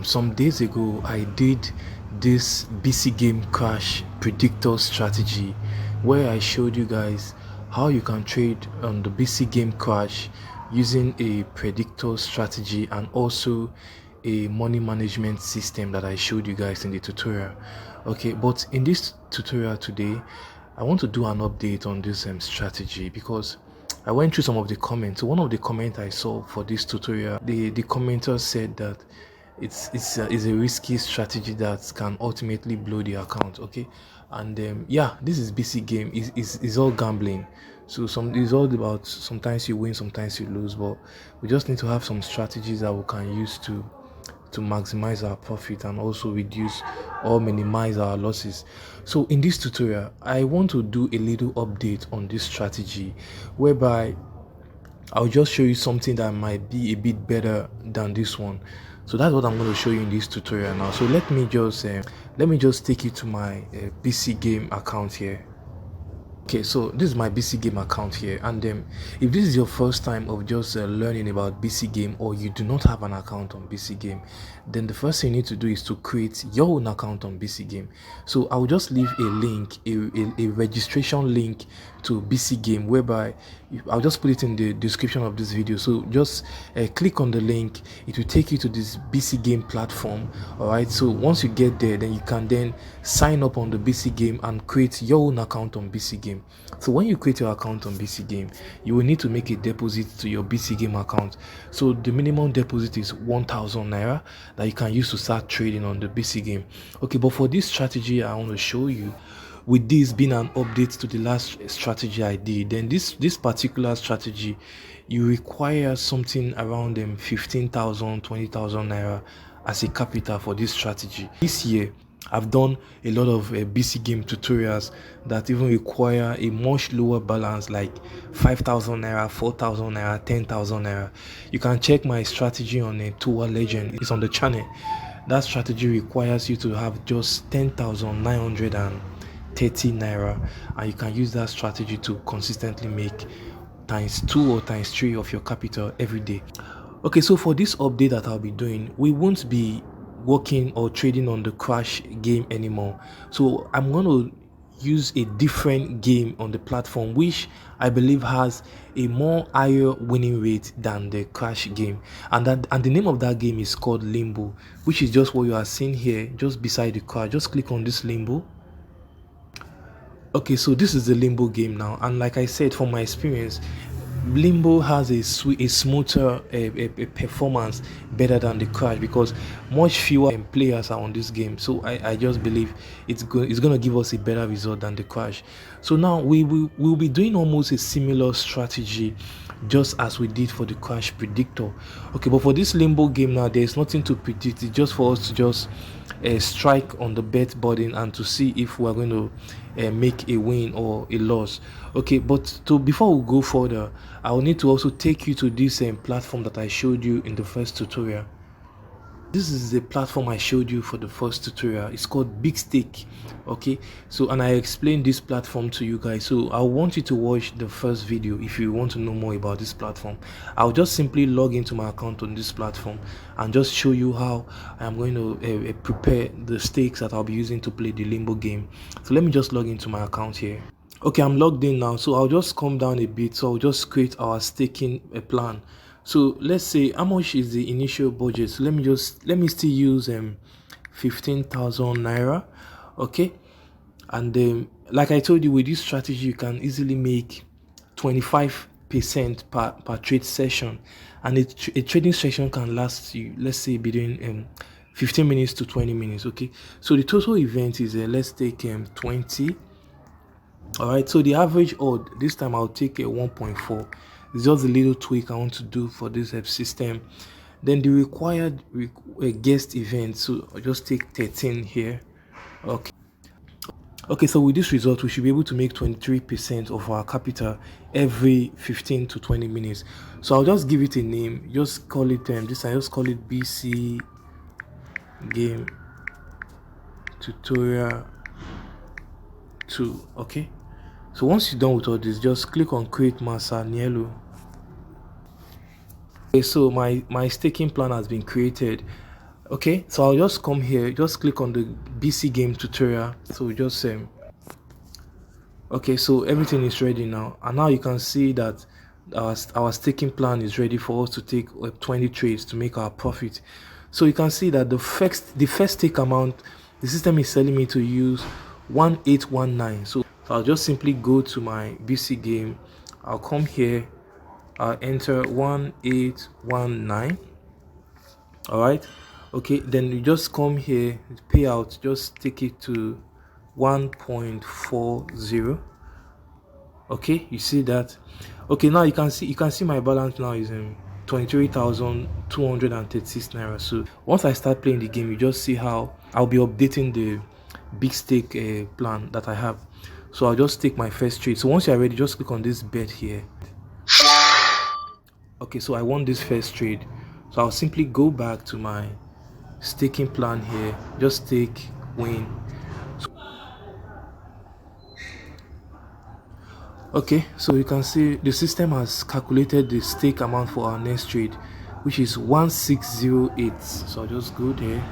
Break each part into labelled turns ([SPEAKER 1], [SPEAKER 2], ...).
[SPEAKER 1] Some days ago, I did this BC game crash predictor strategy where I showed you guys how you can trade on the BC game crash using a predictor strategy and also a money management system that I showed you guys in the tutorial. Okay, but in this tutorial today, I want to do an update on this strategy because I went through some of the comments. So one of the comments I saw for this tutorial, the commenter said that it's a risky strategy that can ultimately blow the account. Okay, and yeah, this is BC game. Is all gambling. So it's all about sometimes you win, sometimes you lose, but we just need to have some strategies that we can use to maximize our profit and also reduce or minimize our losses. So in this tutorial, I want to do a little update on this strategy whereby I'll just show you something that might be a bit better than this one. So that's what I'm going to show you in this tutorial now. So let me just take you to my BC game account here. Okay, so this is my BC game account here, and if this is your first time of just learning about BC game, or you do not have an account on BC game, then the first thing you need to do is to create your own account on BC game. So I will just leave a link, a registration link to BC game, whereby I'll just put it in the description of this video. So just click on the link, it will take you to this BC game platform. All right, so once you get there, then you can then sign up on the BC game and create your own account on BC game. So when you create your account on BC game, you will need to make a deposit to your BC game account. So the minimum deposit is 1,000 naira that you can use to start trading on the BC game. Okay, but for this strategy I want to show you, with this being an update to the last strategy I did, then this particular strategy, you require something around 15,000 20,000 naira as a capital for this strategy. This year I've done a lot of BC game tutorials that even require a much lower balance, like 5,000 naira, 4,000 naira, 10,000 naira. You can check my strategy on a Tour Legend, it's on the channel. That strategy requires you to have just 10,930 naira, and you can use that strategy to consistently make ×2 or ×3 of your capital every day. Okay, so for this update that I'll be doing, we won't be working or trading on the crash game anymore. So I'm going to use a different game on the platform which I believe has a more higher winning rate than the crash game, and the name of that game is called Limbo, which is just what you are seeing here just beside the crash. Just click on this Limbo. Okay, so this is the Limbo game now, and like I said, from my experience, Limbo has a smoother performance better than the crash because much fewer players are on this game. So I just believe it's going to give us a better result than the crash. So now we'll be doing almost a similar strategy just as we did for the crash predictor. Okay, but for this Limbo game now, there's nothing to predict. It's just for us to just strike on the bet button and to see if we're going to make a win or a loss. Okay, but before we go further, I will need to also take you to this platform that I showed you in the first tutorial. This is the platform I showed you for the first tutorial. It's called Big Stake. Okay, so and I explained this platform to you guys, so I want you to watch the first video if you want to know more about this platform. I'll just simply log into my account on this platform and just show you how I'm going to prepare the stakes that I'll be using to play the Limbo game. So let me just log into my account here. Okay, I'm logged in now, so I'll just come down a bit. So I'll just create our staking plan. So let's say how much is the initial budget. So let me still use 15,000 naira. Okay, and like I told you, with this strategy you can easily make 25% per trade session, and a trading session can last you, let's say, between 15 minutes to 20 minutes. Okay, so the total event is let's take 20. All right, so the average odd this time I'll take a 1.4. It's just a little tweak I want to do for this system. Then the required guest event, so I'll just take 13 here. Okay, so with this result we should be able to make 23% of our capital every 15 to 20 minutes. So I'll just give it a name, just call it this I just call it BC game tutorial 2. Okay, so once you're done with all this, just click on create masa Nielo. Okay, so my staking plan has been created. Okay, so I'll just come here, just click on the BC game tutorial. So just okay, so everything is ready now, and now you can see that our staking plan is ready for us to take 20 trades to make our profit. So you can see that the first stake amount, the system is telling me to use 1819. So I'll just simply go to my BC game. I'll come here, I'll enter 1819. All right, okay, then you just come here, payout, just take it to 1.40. Okay, you see that. Okay, now you can see my balance now is 23,236 naira. So once I start playing the game, you just see how I'll be updating the big stake plan that I have. So I'll just take my first trade. So once you're ready, just click on this bet here. Okay, so I won this first trade, so I'll simply go back to my staking plan here, just take win. Okay, so you can see the system has calculated the stake amount for our next trade, which is 1608. So I'll just go there.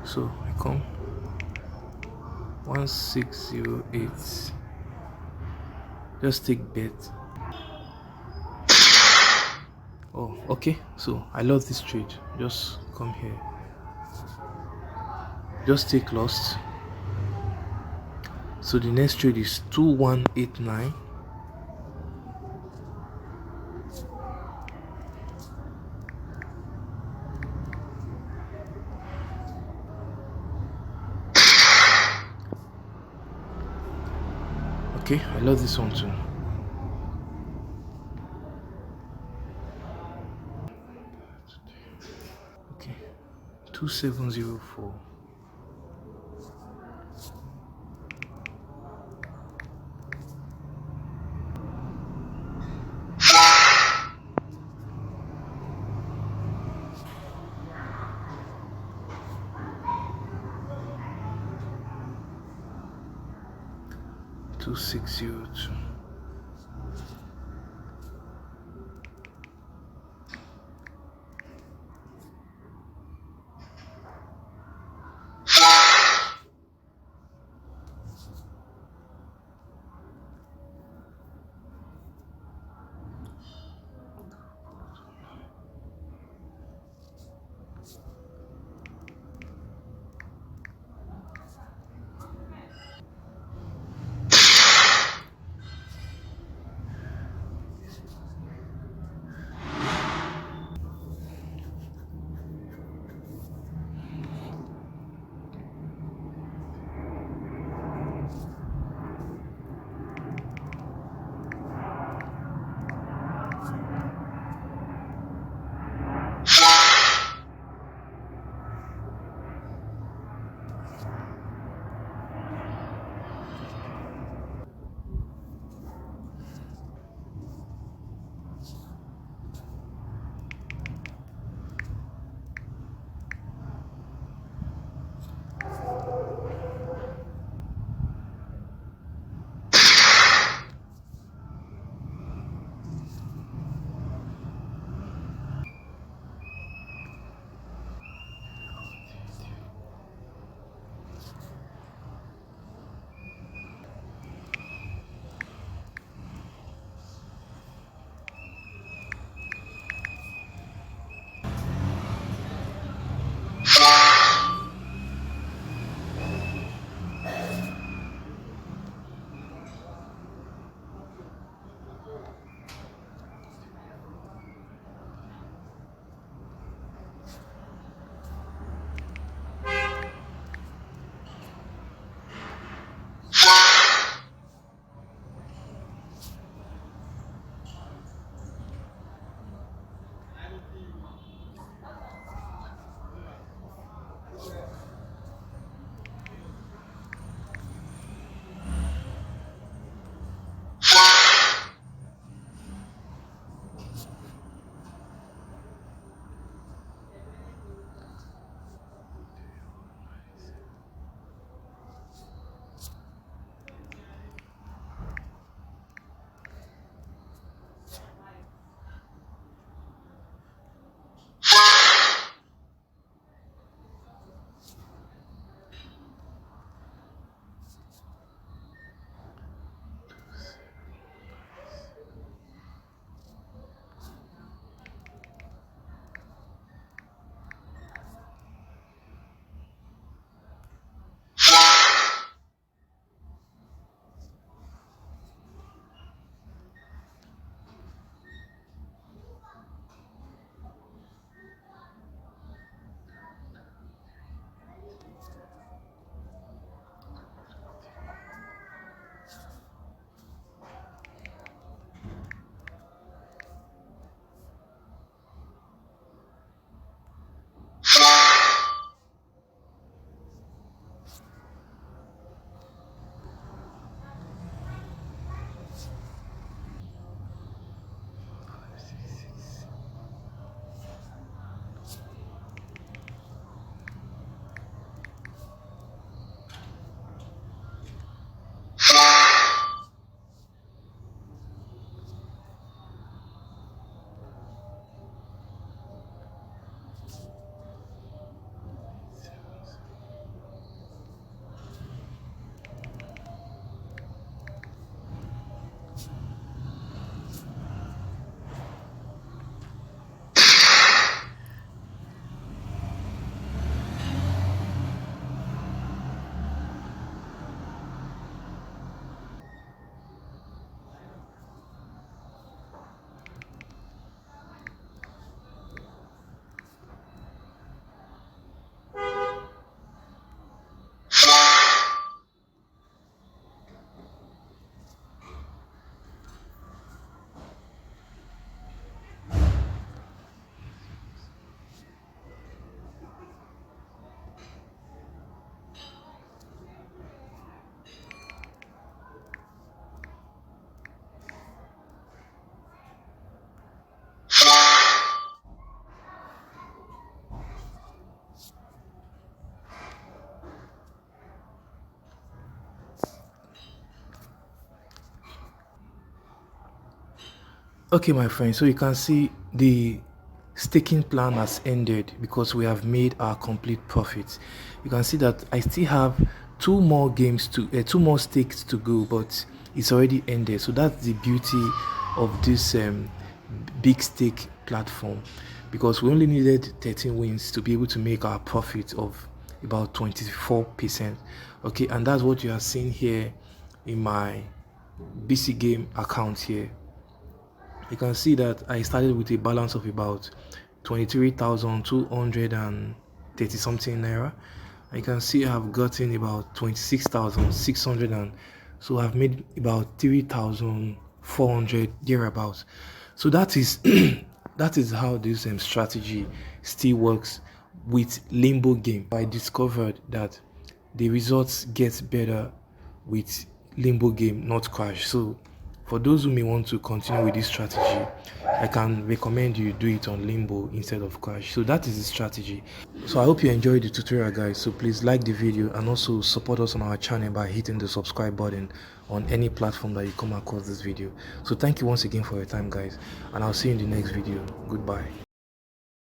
[SPEAKER 1] So I come 1608, just take bet. Oh, okay, so I love this trade. Just come here, just take lost. So the next trade is 2189. Okay, I love this one too. Okay, 2704. Two 602. Okay, my friend, so you can see the staking plan has ended because we have made our complete profit. You can see that I still have two more stakes to go, but it's already ended. So that's the beauty of this big stake platform, because we only needed 13 wins to be able to make our profit of about 24%. Okay, and that's what you are seeing here in my BC game account here. You can see that I started with a balance of about 23,230 something naira. You can see I've gotten about 26,600, and so I've made about 3,400 thereabouts. So that is that is how this strategy still works with limbo game. I discovered that the results get better with limbo game, not crash. So for those who may want to continue with this strategy, I can recommend you do it on limbo instead of crash. So that is the strategy. So I hope you enjoyed the tutorial, guys. So please like the video and also support us on our channel by hitting the subscribe button on any platform that you come across this video. So thank you once again for your time, guys, and I'll see you in the next video. Goodbye.